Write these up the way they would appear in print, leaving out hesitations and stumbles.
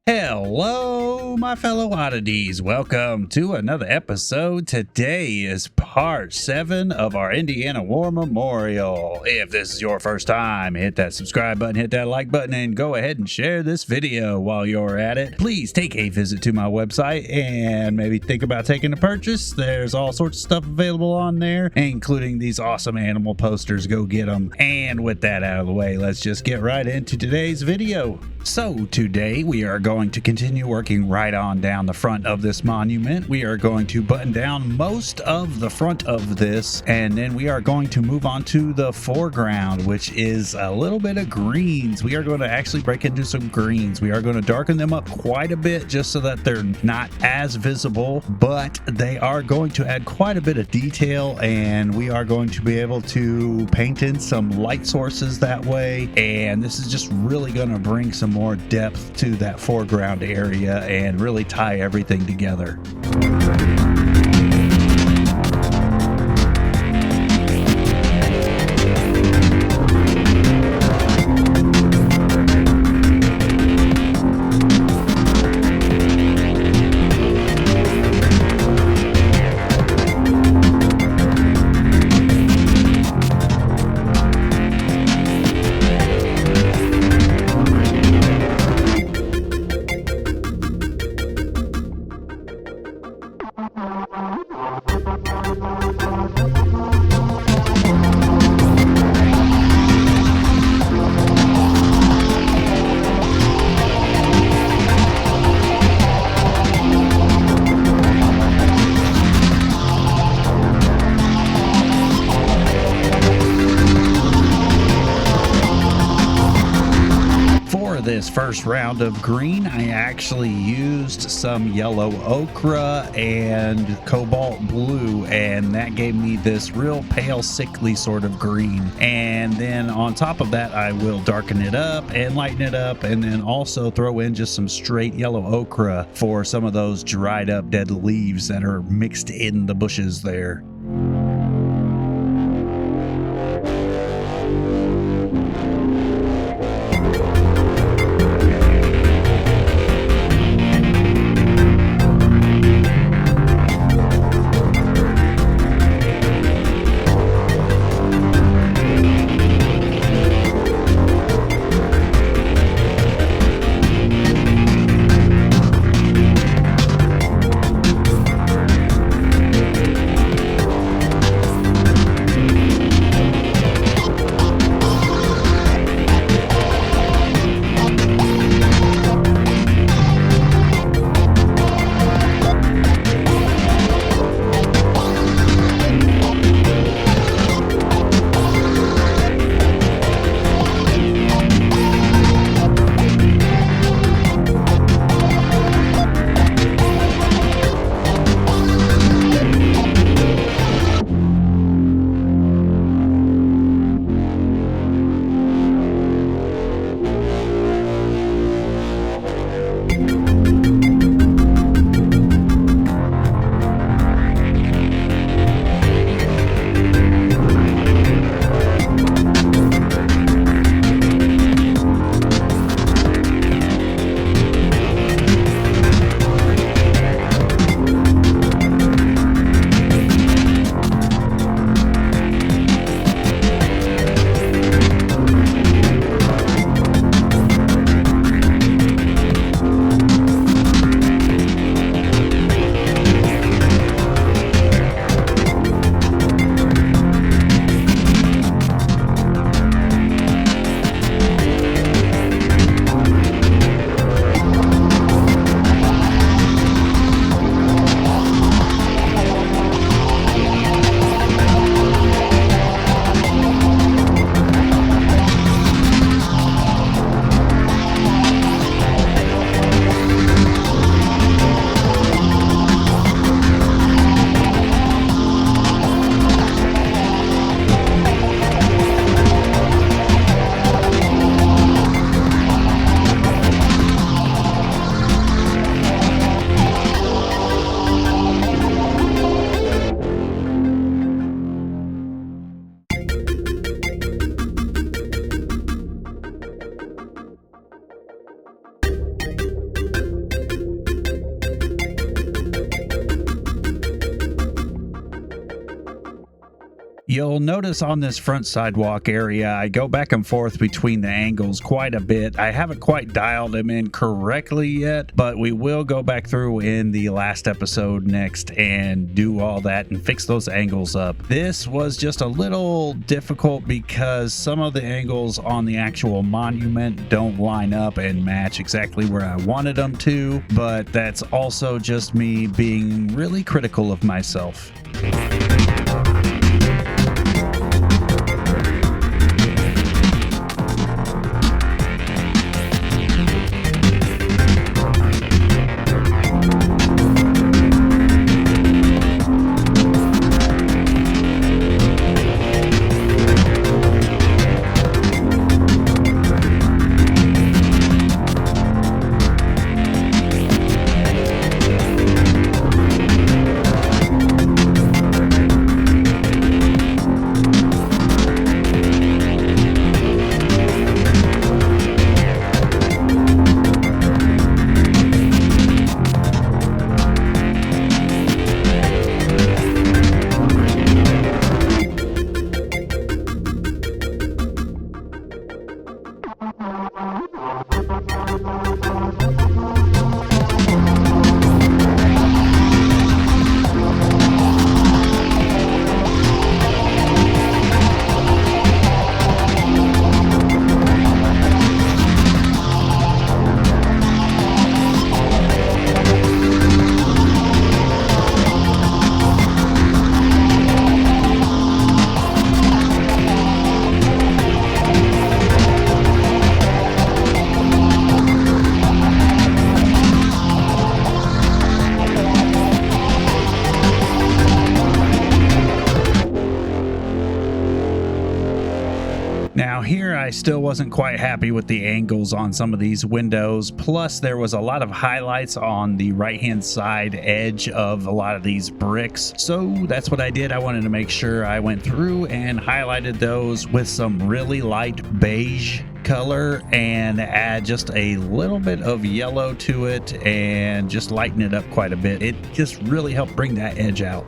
Hello, my fellow oddities. Welcome to another episode. Today is part 7 of our Indiana War Memorial. If this is your first time, hit that subscribe button, hit that like button, and go ahead and share this video while you're at it. Please take a visit to my website and maybe think about taking a purchase. There's all sorts of stuff available on there, including these awesome animal posters. Go get them. And with that out of the way, let's just get right into today's video. So today we are going to continue working right on down the front of this monument. We are going to button down most of the front of this, and then we are going to move on to the foreground, which is a little bit of greens. We are going to actually break into some greens. We are going to darken them up quite a bit just so that they're not as visible, but they are going to add quite a bit of detail, and we are going to be able to paint in some light sources that way, and this is just really going to bring some more depth to that foreground area and really tie everything together. This first round of green, I actually used some yellow ochre and cobalt blue, and that gave me this real pale, sickly sort of green. And then on top of that, I will darken it up and lighten it up, and then also throw in just some straight yellow ochre for some of those dried up dead leaves that are mixed in the bushes there. You'll notice on this front sidewalk area, I go back and forth between the angles quite a bit. I haven't quite dialed them in correctly yet, but we will go back through in the last episode next and do all that and fix those angles up. This was just a little difficult because some of the angles on the actual monument don't line up and match exactly where I wanted them to, but that's also just me being really critical of myself. Now here I still wasn't quite happy with the angles on some of these windows, plus there was a lot of highlights on the right hand side edge of a lot of these bricks. So that's what I did. I wanted to make sure I went through and highlighted those with some really light beige color and add just a little bit of yellow to it and just lighten it up quite a bit. It just really helped bring that edge out.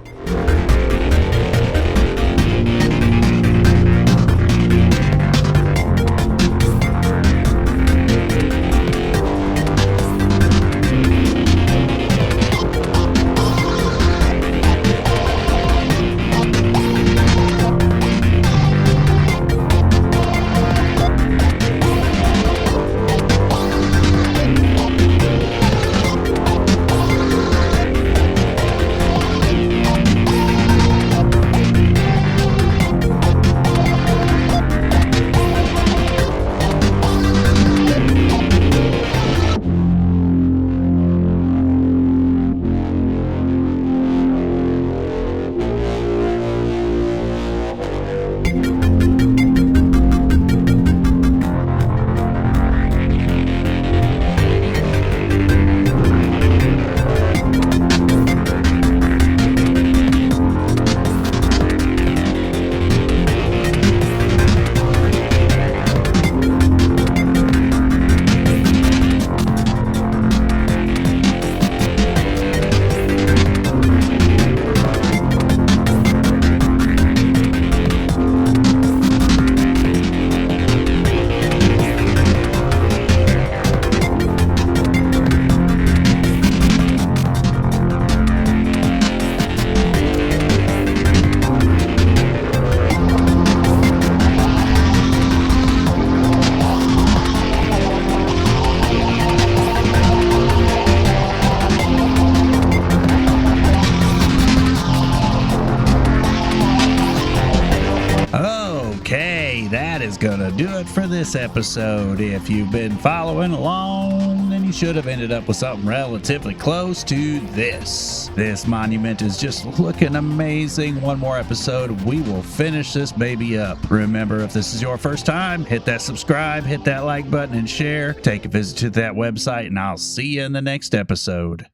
That is gonna do it for this episode. If you've been following along, then you should have ended up with something relatively close to this. This monument is just looking amazing. One more episode, we will finish this baby up. Remember, if this is your first time, hit that subscribe, hit that like button, and share. Take a visit to that website, and I'll see you in the next episode.